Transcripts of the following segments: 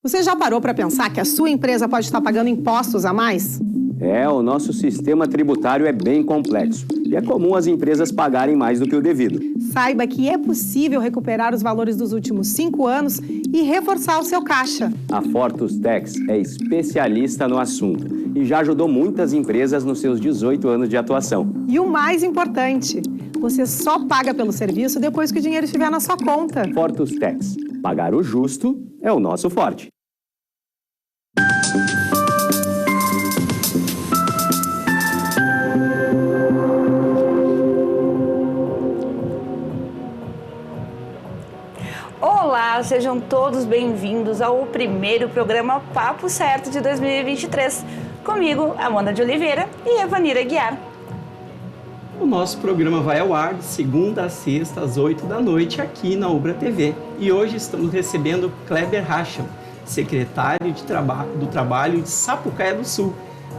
Você já parou para pensar que a sua empresa pode estar pagando impostos a mais? O nosso sistema tributário é bem complexo e é comum as empresas pagarem mais do que o devido. Saiba que é possível recuperar os valores dos últimos 5 anos e reforçar o seu caixa. A Fortus Tax é especialista no assunto e já ajudou muitas empresas nos seus 18 anos de atuação. E o mais importante, você só paga pelo serviço depois que o dinheiro estiver na sua conta. Fortus Tax. Pagar o justo é o nosso forte. Olá, sejam todos bem-vindos ao primeiro programa Papo Certo de 2023. Comigo, Amanda de Oliveira e Evanira Guiar. O nosso programa vai ao ar de segunda a sexta, às 8 da noite, aqui na Ubra TV. E hoje estamos recebendo Kleber Hacham, secretário do Trabalho de Sapucaia do Sul,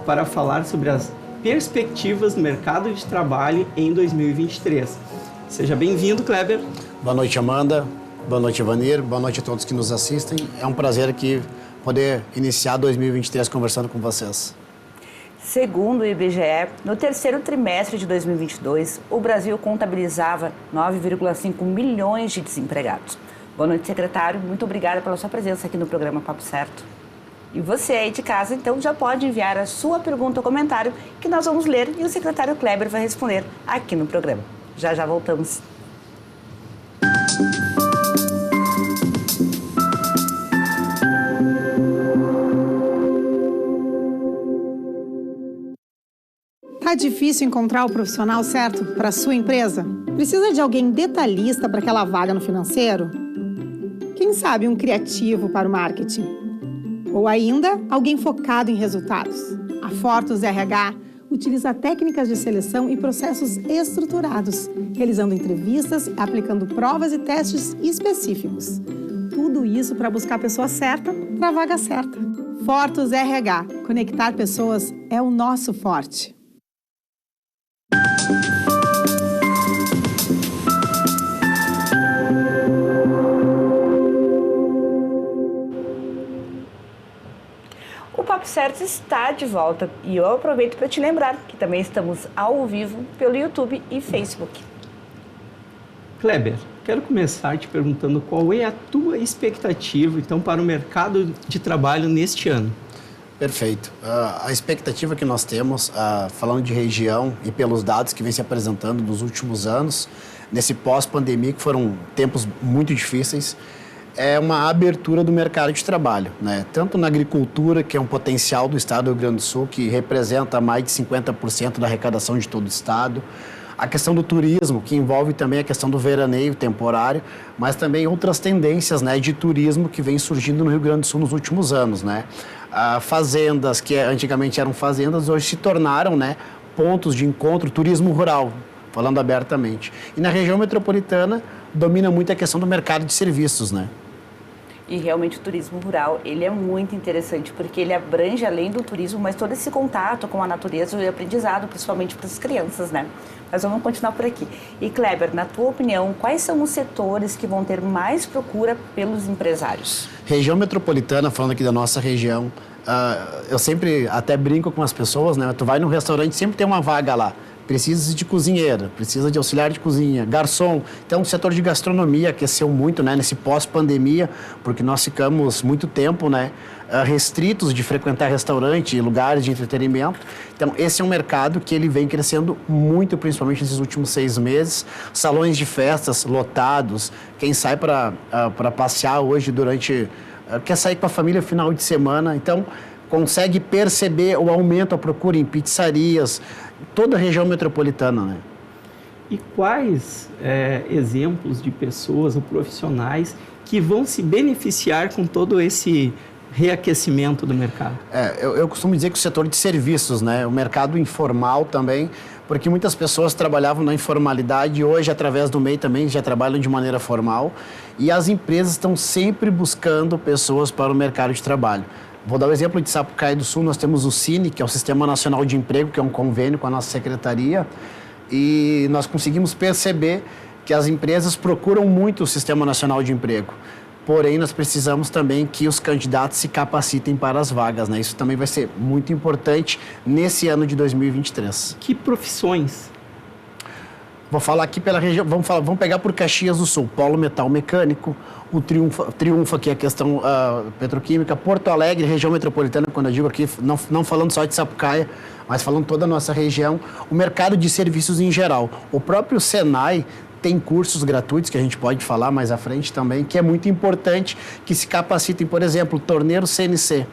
para falar sobre as perspectivas do mercado de trabalho em 2023. Seja bem-vindo, Kleber. Boa noite, Amanda. Boa noite, Evanir. Boa noite a todos que nos assistem. É um prazer aqui poder iniciar 2023 conversando com vocês. Segundo o IBGE, no terceiro trimestre de 2022, o Brasil contabilizava 9,5 milhões de desempregados. Boa noite, secretário. Muito obrigada pela sua presença aqui no programa Papo Certo. E você aí de casa, então, já pode enviar a sua pergunta ou comentário que nós vamos ler e o secretário Kleber vai responder aqui no programa. Já voltamos. Tá difícil encontrar o profissional certo para a sua empresa? Precisa de alguém detalhista para aquela vaga no financeiro? Quem sabe um criativo para o marketing? Ou ainda, alguém focado em resultados? A Fortus RH utiliza técnicas de seleção e processos estruturados, realizando entrevistas, aplicando provas e testes específicos. Tudo isso para buscar a pessoa certa para a vaga certa. Fortus RH. Conectar pessoas é o nosso forte. O Papo Certo está de volta e eu aproveito para te lembrar que também estamos ao vivo pelo YouTube e Facebook. Kleber, quero começar te perguntando qual é a tua expectativa, então, para o mercado de trabalho neste ano. Perfeito. A expectativa que nós temos, falando de região e pelos dados que vem se apresentando nos últimos anos, nesse pós-pandemia, que foram tempos muito difíceis, é uma abertura do mercado de trabalho, né? Tanto na agricultura, que é um potencial do estado do Rio Grande do Sul, que representa mais de 50% da arrecadação de todo o estado. A questão do turismo, que envolve também a questão do veraneio temporário, mas também outras tendências, né, de turismo que vem surgindo no Rio Grande do Sul nos últimos anos, né? Fazendas, que antigamente eram fazendas, hoje se tornaram, né, pontos de encontro, turismo rural, falando abertamente. E na região metropolitana, domina muito a questão do mercado de serviços, né? E realmente o turismo rural, ele é muito interessante, porque ele abrange além do turismo, mas todo esse contato com a natureza e aprendizado, principalmente para as crianças, né? Mas vamos continuar por aqui. E Kleber, na tua opinião, quais são os setores que vão ter mais procura pelos empresários? Região metropolitana, falando aqui da nossa região, eu sempre até brinco com as pessoas, né? Tu vai num restaurante, sempre tem uma vaga lá. Precisa de cozinheira, precisa de auxiliar de cozinha, garçom. Então, o setor de gastronomia aqueceu muito, né, nesse pós-pandemia, porque nós ficamos muito tempo, né, restritos de frequentar restaurante e lugares de entretenimento. Então, esse é um mercado que ele vem crescendo muito, principalmente nesses últimos 6 meses. Salões de festas lotados. Quem sai para passear hoje quer sair com a família final de semana. Então, consegue perceber o aumento, a procura em pizzarias, toda a região metropolitana, né? E quais exemplos de pessoas ou profissionais que vão se beneficiar com todo esse reaquecimento do mercado? Eu costumo dizer que o setor de serviços, né? O mercado informal também, porque muitas pessoas trabalhavam na informalidade e hoje, através do MEI também, já trabalham de maneira formal. E as empresas estão sempre buscando pessoas para o mercado de trabalho. Vou dar o exemplo de Sapucaia do Sul, nós temos o Cine, que é o Sistema Nacional de Emprego, que é um convênio com a nossa secretaria, e nós conseguimos perceber que as empresas procuram muito o Sistema Nacional de Emprego. porém nós precisamos também que os candidatos se capacitem para as vagas, né? Isso também vai ser muito importante nesse ano de 2023. Que profissões? Vou falar aqui pela região, vamos pegar por Caxias do Sul, Polo Metal Mecânico, o Triunfo aqui, a questão petroquímica, Porto Alegre, região metropolitana, quando eu digo aqui, não falando só de Sapucaia, mas falando toda a nossa região, o mercado de serviços em geral. O próprio Senai tem cursos gratuitos, que a gente pode falar mais à frente também, que é muito importante que se capacitem, por exemplo, torneiro CNC.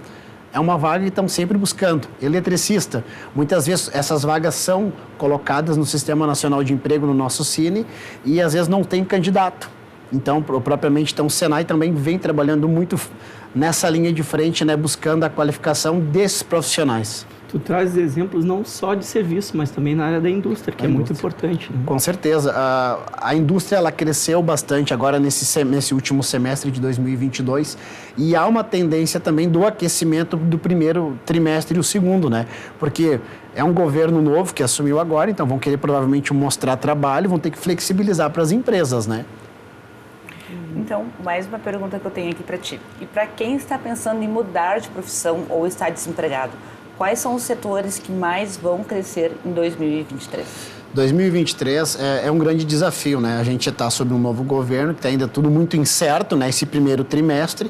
É uma vaga que estão sempre buscando. Eletricista, muitas vezes essas vagas são colocadas no Sistema Nacional de Emprego, no nosso Cine, e às vezes não tem candidato. Então, propriamente, o Senai também vem trabalhando muito nessa linha de frente, né, buscando a qualificação desses profissionais. Tu traz exemplos não só de serviço, mas também na área da indústria, que é muito importante. Né? Com certeza. A indústria ela cresceu bastante agora nesse último semestre de 2022 e há uma tendência também do aquecimento do primeiro trimestre e o segundo, né? Porque é um governo novo que assumiu agora, então vão querer provavelmente mostrar trabalho, vão ter que flexibilizar para as empresas, né? Então, mais uma pergunta que eu tenho aqui para ti. E para quem está pensando em mudar de profissão ou está desempregado, quais são os setores que mais vão crescer em 2023? 2023 é um grande desafio, né? A gente está sob um novo governo, que está ainda tudo muito incerto, né? Esse primeiro trimestre.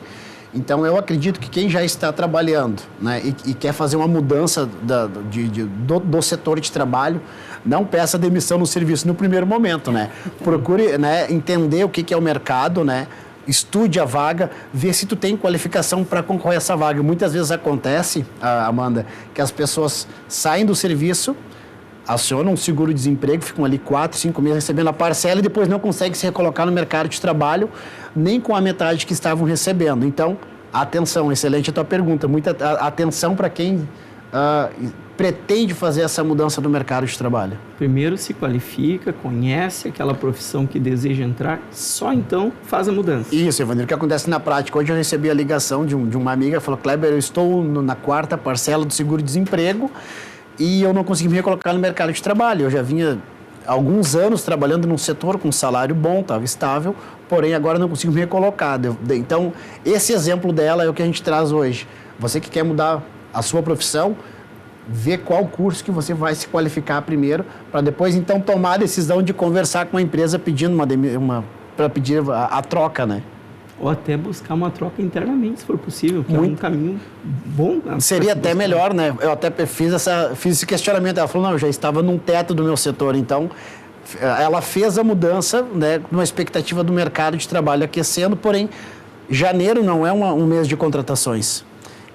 Então, eu acredito que quem já está trabalhando, né? e quer fazer uma mudança do setor de trabalho, não peça demissão no serviço no primeiro momento, né? Procure, né, entender o que é o mercado, né? Estude a vaga, vê se tu tem qualificação para concorrer a essa vaga. Muitas vezes acontece, Amanda, que as pessoas saem do serviço, acionam um seguro-desemprego, ficam ali 4, 5 meses recebendo a parcela e depois não conseguem se recolocar no mercado de trabalho nem com a metade que estavam recebendo. Então, atenção, excelente a tua pergunta. Muita atenção para quem pretende fazer essa mudança do mercado de trabalho. Primeiro se qualifica, conhece aquela profissão que deseja entrar, só então faz a mudança. Isso, Evanir, o que acontece na prática? Hoje eu recebi a ligação de uma amiga que falou: Kleber, eu estou na 4ª parcela do seguro-desemprego e eu não consegui me recolocar no mercado de trabalho. Eu já vinha há alguns anos trabalhando num setor com salário bom, estava estável, porém agora não consigo me recolocar. Então, esse exemplo dela é o que a gente traz hoje. Você que quer mudar a sua profissão, vê qual curso que você vai se qualificar primeiro, para depois, então, tomar a decisão de conversar com a empresa pedindo para pedir a troca, né? Ou até buscar uma troca internamente, se for possível, que é um caminho bom. Seria até melhor, né? Eu até fiz esse questionamento. Ela falou: não, eu já estava num teto do meu setor, então ela fez a mudança, né, numa expectativa do mercado de trabalho aquecendo, porém, janeiro não é um mês de contratações.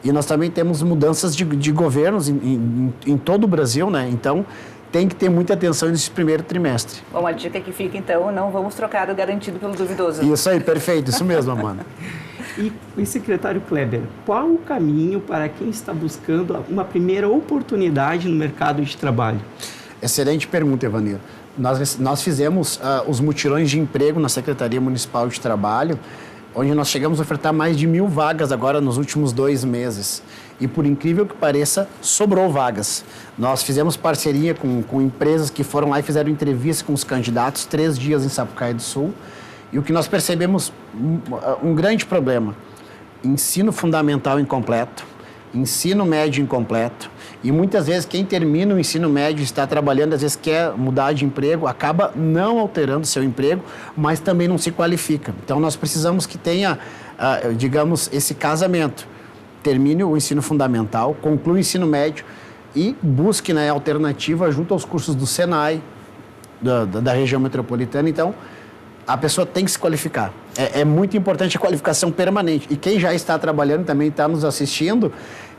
E nós também temos mudanças de governos em todo o Brasil, né? Então, tem que ter muita atenção nesse primeiro trimestre. Bom, a dica que fica, então, não vamos trocar o garantido pelo duvidoso. Isso aí, perfeito. Isso mesmo, Amanda. E secretário Kleber, qual o caminho para quem está buscando uma primeira oportunidade no mercado de trabalho? Excelente pergunta, Evanir. Nós fizemos os mutirões de emprego na Secretaria Municipal de Trabalho, onde nós chegamos a ofertar mais de 1.000 vagas agora nos últimos 2 meses. E por incrível que pareça, sobrou vagas. Nós fizemos parceria com empresas que foram lá e fizeram entrevista com os candidatos, 3 dias em Sapucaia do Sul. E o que nós percebemos, um grande problema: ensino fundamental incompleto, ensino médio incompleto. E muitas vezes quem termina o ensino médio, está trabalhando, às vezes quer mudar de emprego, acaba não alterando seu emprego, mas também não se qualifica. Então nós precisamos que tenha, digamos, esse casamento. Termine o ensino fundamental, conclua o ensino médio e busque, né, alternativa junto aos cursos do Senai, da região metropolitana. Então, a pessoa tem que se qualificar. É muito importante a qualificação permanente. E quem já está trabalhando, também está nos assistindo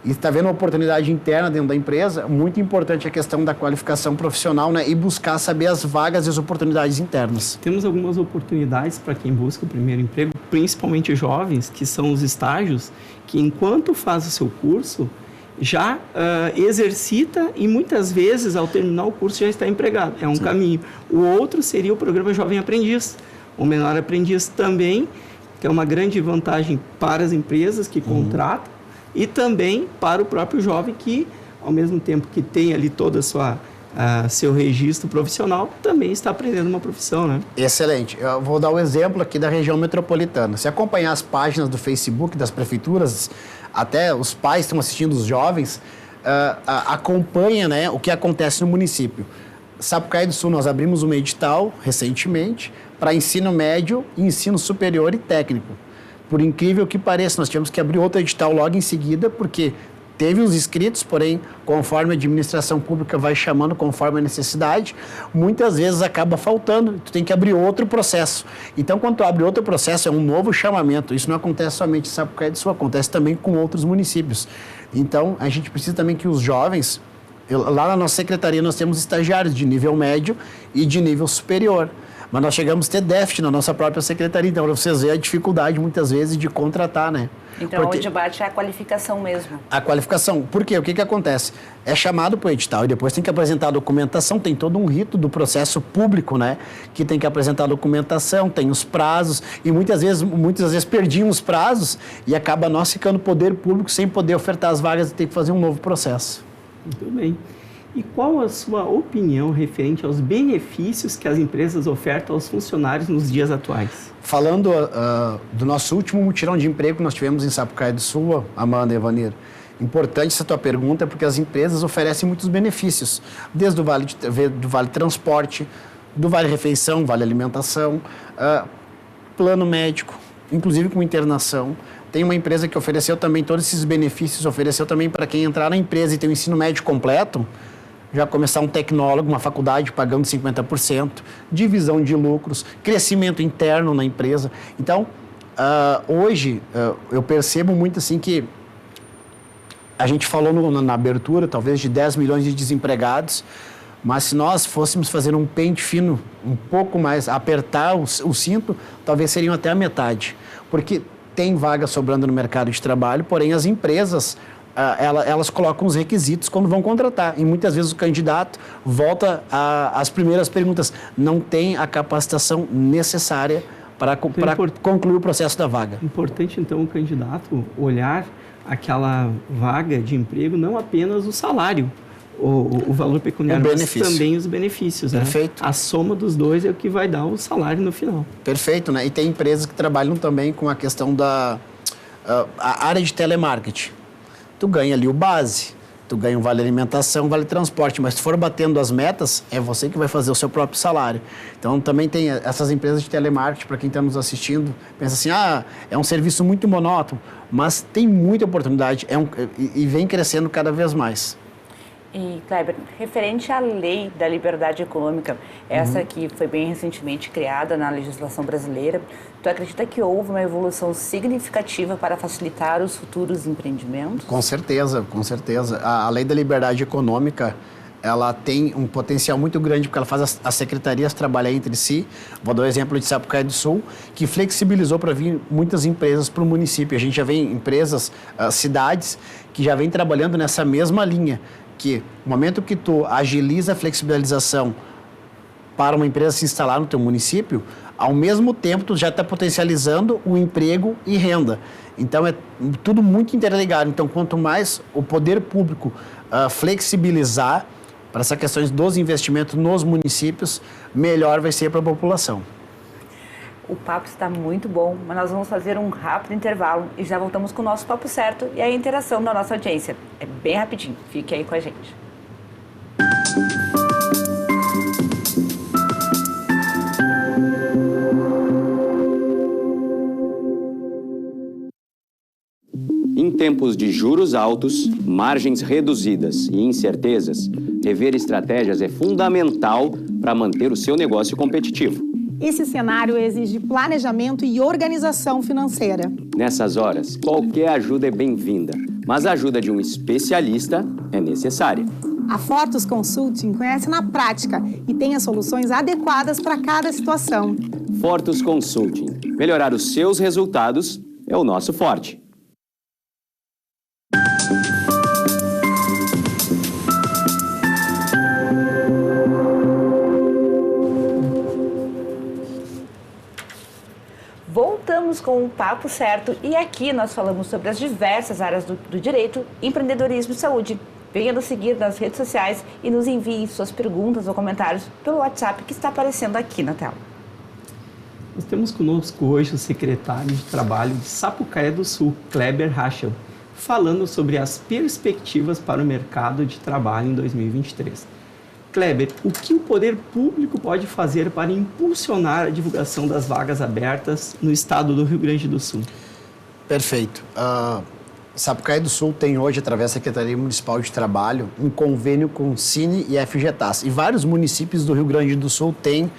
e está vendo uma oportunidade interna dentro da empresa, muito importante a questão da qualificação profissional, né, e buscar saber as vagas e as oportunidades internas. Temos algumas oportunidades para quem busca o primeiro emprego, principalmente jovens, que são os estágios, que enquanto faz o seu curso, já exercita e muitas vezes, ao terminar o curso, já está empregado. É um Sim. caminho. O outro seria o programa Jovem Aprendiz. O Menor Aprendiz também, que é uma grande vantagem para as empresas que contratam e também para o próprio jovem que, ao mesmo tempo que tem ali toda a sua seu registro profissional, também está aprendendo uma profissão, né? Excelente. Eu vou dar um exemplo aqui da região metropolitana. Se acompanhar as páginas do Facebook das prefeituras, até os pais estão assistindo, os jovens, acompanha, né, o que acontece no município. Sapucaí do Sul, nós abrimos um edital recentemente para ensino médio, ensino superior e técnico. Por incrível que pareça, nós tivemos que abrir outro edital logo em seguida, porque teve os inscritos, porém, conforme a administração pública vai chamando, conforme a necessidade, muitas vezes acaba faltando, tu tem que abrir outro processo. Então, quando tu abre outro processo, é um novo chamamento. Isso não acontece somente em Sapucaí do Sul, acontece também com outros municípios. Então, a gente precisa também que os jovens, lá na nossa secretaria nós temos estagiários de nível médio e de nível superior. Mas nós chegamos a ter déficit na nossa própria secretaria, então para vocês verem a dificuldade muitas vezes de contratar, né? Então o debate é a qualificação mesmo. A qualificação. Por quê? O que acontece? É chamado para o edital e depois tem que apresentar a documentação, tem todo um rito do processo público, né? Que tem que apresentar a documentação, tem os prazos e muitas vezes perdiam os prazos e acaba nós ficando poder público sem poder ofertar as vagas e ter que fazer um novo processo. Muito bem. E qual a sua opinião referente aos benefícios que as empresas ofertam aos funcionários nos dias atuais? Falando do nosso último mutirão de emprego que nós tivemos em Sapucaí do Sul, Amanda e Evanir, importante essa tua pergunta, porque as empresas oferecem muitos benefícios, desde o do vale transporte, do vale refeição, vale alimentação, plano médico, inclusive com internação. Tem uma empresa que ofereceu também todos esses benefícios, ofereceu também para quem entrar na empresa e ter um ensino médio completo, já começar um tecnólogo, uma faculdade pagando 50%, divisão de lucros, crescimento interno na empresa. Então, hoje, eu percebo muito assim que a gente falou na abertura, talvez, de 10 milhões de desempregados, mas se nós fôssemos fazer um pente fino, um pouco mais, apertar o cinto, talvez seriam até a metade. Porque tem vaga sobrando no mercado de trabalho, porém as empresas, elas colocam os requisitos quando vão contratar. E muitas vezes o candidato volta às primeiras perguntas, não tem a capacitação necessária para concluir o processo da vaga. Importante, então, o candidato olhar aquela vaga de emprego, não apenas o salário, o valor pecuniário, mas também os benefícios. Perfeito. Né? A soma dos dois é o que vai dar o salário no final. Perfeito, né? E tem empresas que trabalham também com a questão da a área de telemarketing. Tu ganha ali o base, tu ganha um vale alimentação, vale transporte, mas se for batendo as metas, é você que vai fazer o seu próprio salário. Então, também tem essas empresas de telemarketing, para quem está nos assistindo, pensa assim, é um serviço muito monótono, mas tem muita oportunidade e vem crescendo cada vez mais. E, Kleber, referente à lei da liberdade econômica, essa que foi bem recentemente criada na legislação brasileira, tu acredita que houve uma evolução significativa para facilitar os futuros empreendimentos? Com certeza, com certeza. A lei da liberdade econômica, ela tem um potencial muito grande, porque ela faz as secretarias trabalhar entre si. Vou dar o exemplo de Sapucaí do Sul, que flexibilizou para vir muitas empresas para o município. A gente já vê empresas, cidades, que já vêm trabalhando nessa mesma linha, que no momento que tu agiliza a flexibilização para uma empresa se instalar no teu município, ao mesmo tempo tu já está potencializando o emprego e renda. Então é tudo muito interligado. Então quanto mais o poder público flexibilizar para essas questões dos investimentos nos municípios, melhor vai ser para a população. O papo está muito bom, mas nós vamos fazer um rápido intervalo e já voltamos com o nosso Papo Certo e a interação da nossa audiência. É bem rapidinho, fique aí com a gente. Em tempos de juros altos, margens reduzidas e incertezas, rever estratégias é fundamental para manter o seu negócio competitivo. Esse cenário exige planejamento e organização financeira. Nessas horas, qualquer ajuda é bem-vinda, mas a ajuda de um especialista é necessária. A Fortus Consulting conhece na prática e tem as soluções adequadas para cada situação. Fortus Consulting. Melhorar os seus resultados é o nosso forte. Voltamos com o Papo Certo e aqui nós falamos sobre as diversas áreas do direito, empreendedorismo e saúde. Venha nos seguir nas redes sociais e nos envie suas perguntas ou comentários pelo WhatsApp que está aparecendo aqui na tela. Nós temos conosco hoje o secretário de Trabalho de Sapucaia do Sul, Kleber Rachel, falando sobre as perspectivas para o mercado de trabalho em 2023. Kleber, o que o poder público pode fazer para impulsionar a divulgação das vagas abertas no estado do Rio Grande do Sul? Perfeito. Sapucaia do Sul tem hoje, através da Secretaria Municipal de Trabalho, um convênio com o Cine e FGTAS. E vários municípios do Rio Grande do Sul têm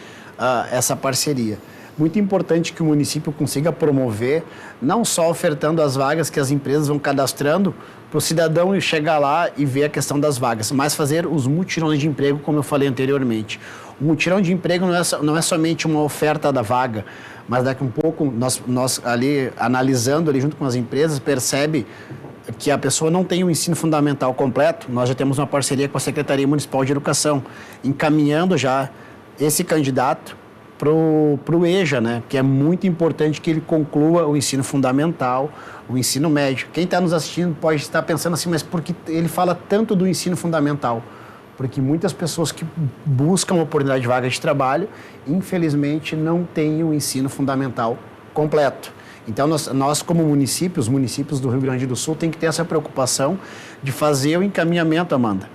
essa parceria. Muito importante que o município consiga promover, não só ofertando as vagas que as empresas vão cadastrando, para o cidadão chegar lá e ver a questão das vagas, mas fazer os mutirões de emprego, como eu falei anteriormente. O mutirão de emprego não é somente uma oferta da vaga, mas daqui a um pouco nós ali, analisando ali junto com as empresas, percebe que a pessoa não tem o ensino fundamental completo. Nós já temos uma parceria com a Secretaria Municipal de Educação, encaminhando já esse candidato para o EJA, né? Que é muito importante que ele conclua o ensino fundamental, o ensino médio. Quem está nos assistindo pode estar pensando assim, mas por que ele fala tanto do ensino fundamental? Porque muitas pessoas que buscam oportunidade de vaga de trabalho, infelizmente, não têm o ensino fundamental completo. Então, nós como municípios, os municípios do Rio Grande do Sul, tem que ter essa preocupação de fazer o encaminhamento, Amanda,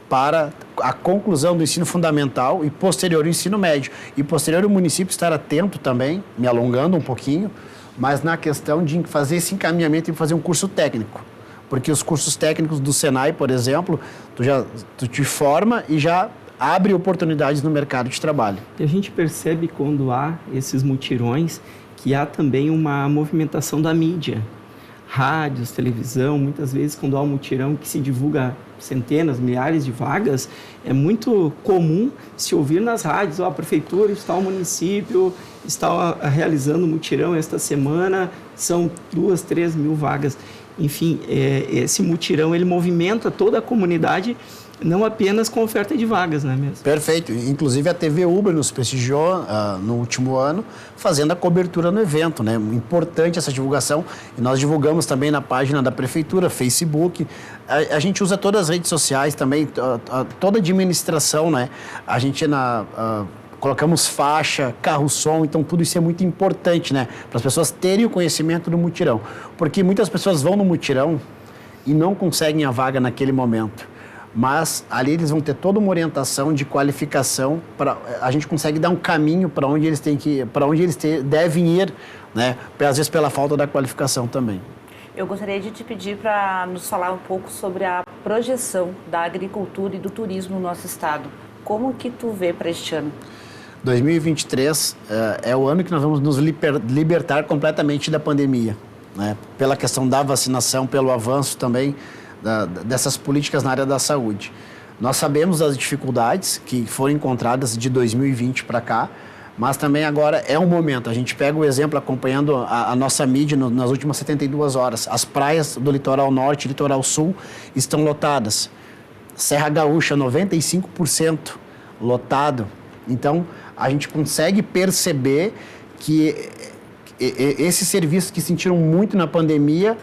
para a conclusão do ensino fundamental e posterior o ensino médio. E posterior o município estar atento também, me alongando um pouquinho, mas na questão de fazer esse encaminhamento e fazer um curso técnico. Porque os cursos técnicos do Senai, por exemplo, tu te forma e já abre oportunidades no mercado de trabalho. E a gente percebe quando há esses mutirões que há também uma movimentação da mídia. Rádios, televisão, muitas vezes quando há um mutirão que se divulga centenas, milhares de vagas, é muito comum se ouvir nas rádios, a prefeitura está, o município está realizando um mutirão esta semana, são 2, 3 mil vagas. Enfim, esse mutirão, ele movimenta toda a comunidade, não apenas com oferta de vagas, não é mesmo? Perfeito. Inclusive a TV Uber nos prestigiou no último ano, fazendo a cobertura no evento, né? Importante essa divulgação. E nós divulgamos também na página da Prefeitura, Facebook. A gente usa todas as redes sociais também, toda a administração, né? A gente colocamos faixa, carro-som, então tudo isso é muito importante, né? Para as pessoas terem o conhecimento do mutirão. Porque muitas pessoas vão no mutirão e não conseguem a vaga naquele momento. Mas ali eles vão ter toda uma orientação de qualificação, a gente consegue dar um caminho para onde eles devem ir, né? Às vezes pela falta da qualificação também. Eu gostaria de te pedir para nos falar um pouco sobre a projeção da agricultura e do turismo no nosso estado. Como que tu vê para este ano? 2023 é o ano que nós vamos nos libertar completamente da pandemia, né? Pela questão da vacinação, pelo avanço também dessas políticas na área da saúde. Nós sabemos das dificuldades que foram encontradas de 2020 para cá, mas também agora é um momento. A gente pega o exemplo acompanhando a nossa mídia nas últimas 72 horas. As praias do litoral norte e litoral sul estão lotadas. Serra Gaúcha, 95% lotado. Então, a gente consegue perceber que esses serviços que sentiram muito na pandemia,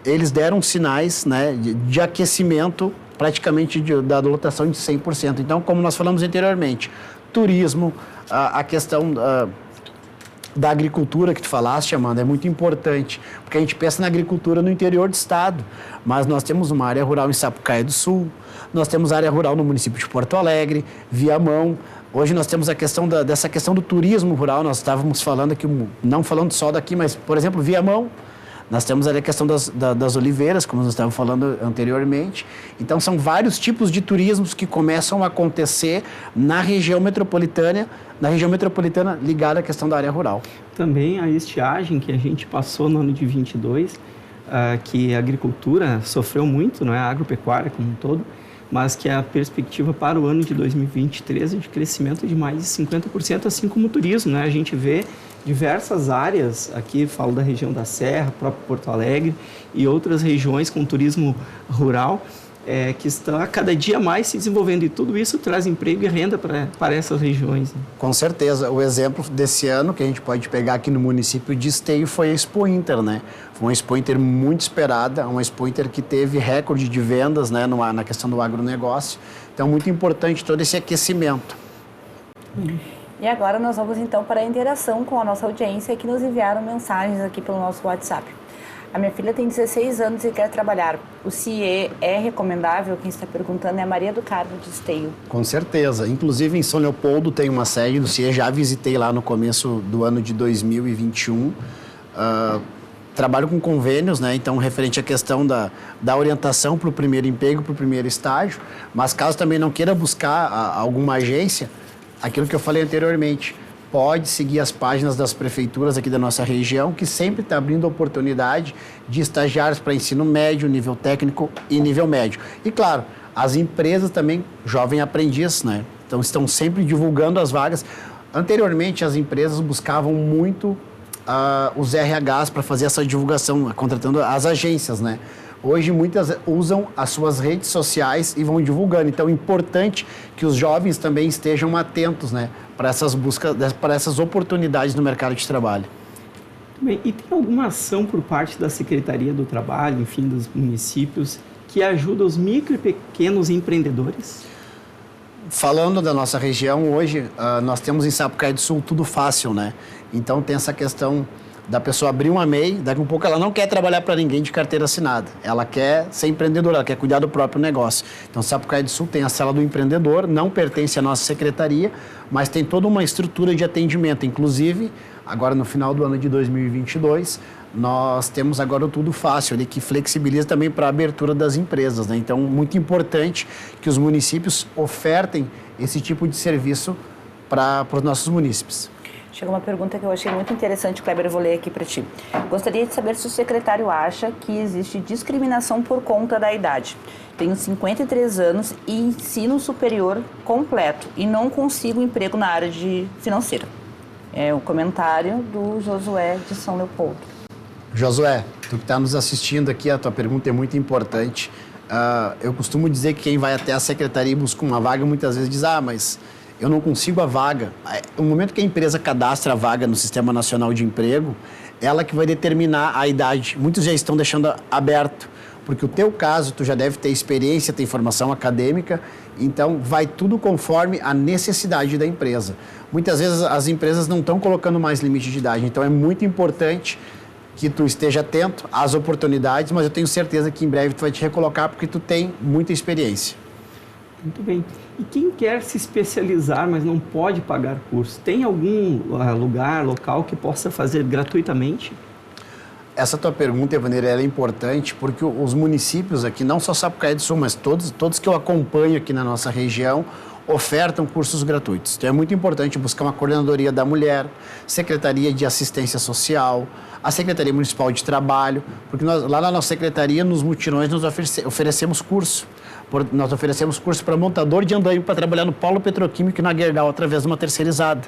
eles deram sinais, né, de aquecimento praticamente da lotação de 100%. Então, como nós falamos anteriormente, turismo, a questão da agricultura que tu falaste, Amanda, é muito importante, porque a gente pensa na agricultura no interior do estado, mas nós temos uma área rural em Sapucaia do Sul, nós temos área rural no município de Porto Alegre, Viamão. Hoje nós temos a questão dessa questão do turismo rural, nós estávamos falando aqui, não falando só daqui, mas, por exemplo, Viamão. Nós temos ali a questão das oliveiras, como nós estávamos falando anteriormente. Então, são vários tipos de turismos que começam a acontecer na região metropolitana ligada à questão da área rural. Também a estiagem que a gente passou no ano de 22, que a agricultura sofreu muito, não é? A agropecuária como um todo, mas que a perspectiva para o ano de 2023 é de crescimento de mais de 50%, assim como o turismo, né? A gente vê diversas áreas, aqui falo da região da Serra, próprio Porto Alegre e outras regiões com turismo rural, que estão a cada dia mais se desenvolvendo, e tudo isso traz emprego e renda para essas regiões. Com certeza. O exemplo desse ano que a gente pode pegar aqui no município de Esteio foi a Expo Inter, né? Foi uma Expo Inter muito esperada, uma Expo Inter que teve recorde de vendas, né, na questão do agronegócio. Então, muito importante todo esse aquecimento. E agora nós vamos então para a interação com a nossa audiência que nos enviaram mensagens aqui pelo nosso WhatsApp. A minha filha tem 16 anos e quer trabalhar. O CIE é recomendável? Quem está perguntando é a Maria do Carmo de Esteio. Com certeza. Inclusive, em São Leopoldo tem uma sede do CIE. Já visitei lá no começo do ano de 2021. Trabalho com convênios, né? Então, referente à questão da orientação para o primeiro emprego, para o primeiro estágio. Mas caso também não queira buscar alguma agência, aquilo que eu falei anteriormente, pode seguir as páginas das prefeituras aqui da nossa região, que sempre está abrindo oportunidade de estagiários para ensino médio, nível técnico e nível médio. E, claro, as empresas também, jovem aprendiz, né? Então, estão sempre divulgando as vagas. Anteriormente, as empresas buscavam muito os RHs para fazer essa divulgação, contratando as agências, né? Hoje, muitas usam as suas redes sociais e vão divulgando. Então, é importante que os jovens também estejam atentos, né, para essas buscas, para essas oportunidades no mercado de trabalho. Bem, e tem alguma ação por parte da Secretaria do Trabalho, enfim, dos municípios, que ajuda os micro e pequenos empreendedores? Falando da nossa região, hoje nós temos em Sapucaí do Sul tudo fácil, né? Então, tem essa questão da pessoa abrir uma MEI, daqui a um pouco ela não quer trabalhar para ninguém de carteira assinada. Ela quer ser empreendedora, ela quer cuidar do próprio negócio. Então, Sapucaí do Sul tem a Cela do Empreendedor, não pertence à nossa secretaria, mas tem toda uma estrutura de atendimento. Inclusive, agora no final do ano de 2022, nós temos agora o Tudo Fácil, ali, que flexibiliza também para a abertura das empresas, né? Então, muito importante que os municípios ofertem esse tipo de serviço para os nossos munícipes. Chega uma pergunta que eu achei muito interessante, Kleber, eu vou ler aqui para ti. Gostaria de saber se o secretário acha que existe discriminação por conta da idade. Tenho 53 anos e ensino superior completo e não consigo emprego na área financeira. É o comentário do Josué de São Leopoldo. Josué, tu que está nos assistindo aqui, a tua pergunta é muito importante. Eu costumo dizer que quem vai até a secretaria e busca uma vaga, muitas vezes diz, mas eu não consigo a vaga. No momento que a empresa cadastra a vaga no Sistema Nacional de Emprego, ela que vai determinar a idade. Muitos já estão deixando aberto, porque o teu caso, tu já deve ter experiência, ter formação acadêmica, então vai tudo conforme a necessidade da empresa. Muitas vezes as empresas não estão colocando mais limite de idade, então é muito importante que tu esteja atento às oportunidades, mas eu tenho certeza que em breve tu vai te recolocar porque tu tem muita experiência. Muito bem. E quem quer se especializar, mas não pode pagar curso, tem algum local que possa fazer gratuitamente? Essa tua pergunta, Evaneira, ela é importante porque os municípios aqui, não só Sapucaí do Sul, mas todos que eu acompanho aqui na nossa região, ofertam cursos gratuitos. Então é muito importante buscar uma coordenadoria da mulher, Secretaria de Assistência Social, a Secretaria Municipal de Trabalho, porque lá na nossa secretaria, nos mutirões, nós oferecemos curso. Nós oferecemos curso para montador de andaime para trabalhar no polo petroquímico e na Gerdau através de uma terceirizada.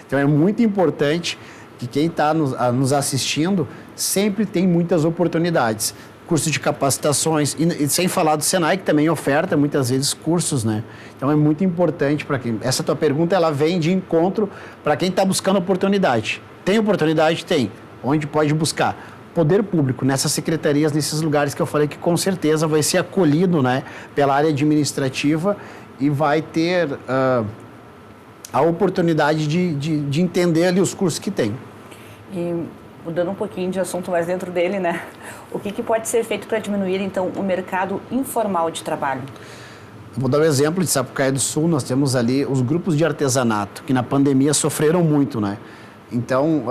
Então é muito importante que quem está nos assistindo sempre tem muitas oportunidades. Curso de capacitações, e sem falar do Senai, que também oferta muitas vezes cursos, né? Então é muito importante para quem... Essa tua pergunta, ela vem de encontro para quem está buscando oportunidade. Tem oportunidade? Tem. Onde pode buscar? Poder público, nessas secretarias, nesses lugares que eu falei que com certeza vai ser acolhido, né, pela área administrativa e vai ter a oportunidade de entender ali os cursos que tem. E mudando um pouquinho de assunto, mas dentro dele, né, o que pode ser feito para diminuir, então, o mercado informal de trabalho? Vou dar um exemplo de Sapucaí do Sul, nós temos ali os grupos de artesanato, que na pandemia sofreram muito, né? Então,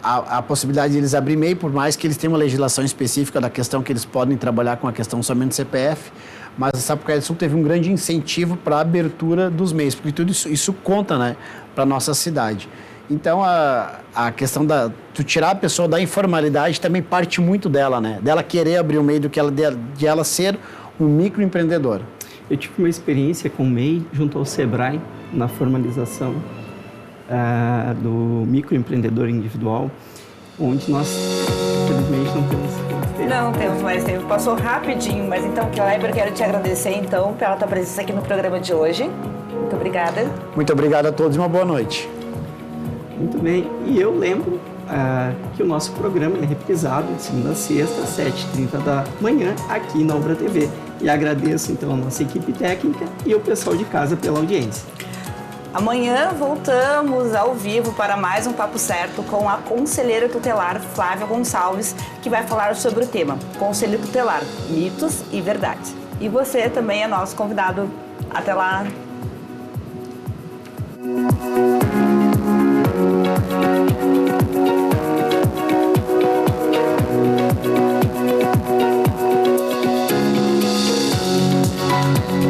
a possibilidade de eles abrir MEI, por mais que eles tenham uma legislação específica da questão que eles podem trabalhar com a questão somente do CPF, mas a Sapucaí do Sul teve um grande incentivo para a abertura dos MEIs, porque tudo isso conta, né, para a nossa cidade. Então, a questão tu tirar a pessoa da informalidade também parte muito dela, né? Dela querer abrir o MEI, de ela ser um microempreendedor. Eu tive uma experiência com o MEI junto ao Sebrae, na formalização do microempreendedor individual, onde nós, infelizmente, não temos tempo. Não temos mais tempo. Passou rapidinho, mas então, Kleber, quero te agradecer então pela tua presença aqui no programa de hoje. Muito obrigada. Muito obrigado a todos e uma boa noite. Muito bem. E eu lembro que o nosso programa é reprisado de segunda a sexta, às 7h30 da manhã, aqui na Ubra TV. E agradeço então a nossa equipe técnica e o pessoal de casa pela audiência. Amanhã voltamos ao vivo para mais um Papo Certo com a conselheira tutelar Flávia Gonçalves, que vai falar sobre o tema Conselho Tutelar, mitos e verdades. E você também é nosso convidado. Até lá!